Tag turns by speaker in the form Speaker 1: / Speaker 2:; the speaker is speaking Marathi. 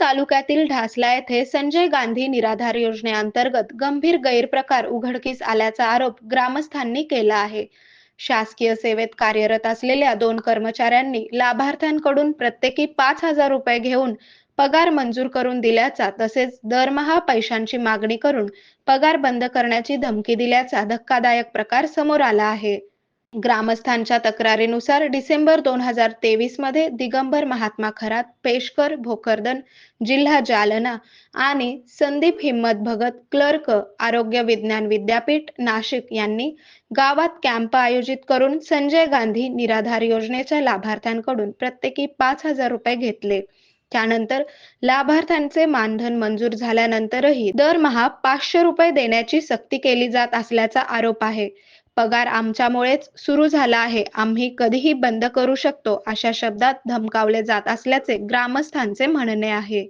Speaker 1: तालुक्यातील ढासला येथे संजय गांधी निराधार योजनेअंतर्गत गंभीर गैरप्रकार उघडकीस आल्याचा आरोप ग्रामस्थांनी केला आहे. शासकीय सेवेत कार्यरत असलेल्या 2 कर्मचाऱ्यांनी लाभार्थ्यांकडून प्रत्येकी 5,000 रुपये घेऊन पगार मंजूर करून दिल्याचा तसेच दरमहा पैशांची मागणी करून पगार बंद करण्याची धमकी दिल्याचा धक्कादायक प्रकार समोर आला आहे. ग्रामस्थांच्या तक्रारीनुसार डिसेंबर 2023 मध्ये दिगंबर महात्मा खरात, पेशकर, भोकरदन, जिल्हा जालना आणि संदीप हिम्मत भगत, क्लर्क, आरोग्य विज्ञान विद्यापीठ, नाशिक यांनी गावात कॅम्प आयोजित करून संजय गांधी निराधार योजनेच्या लाभार्थ्यांकडून प्रत्येकी 5,000 रुपये घेतले. त्यानंतर लाभार्थ्यांचे मानधन मंजूर झाल्यानंतरही दरमहा 500 रुपये देण्याची सक्ती केली जात असल्याचा आरोप आहे. पगार आमच्यामुळेच सुरू झाला आहे, आम्ही कधीही बंद करू शकतो, अशा शब्दात धमकावले जात असल्याचे ग्रामस्थांचे म्हणणे आहे.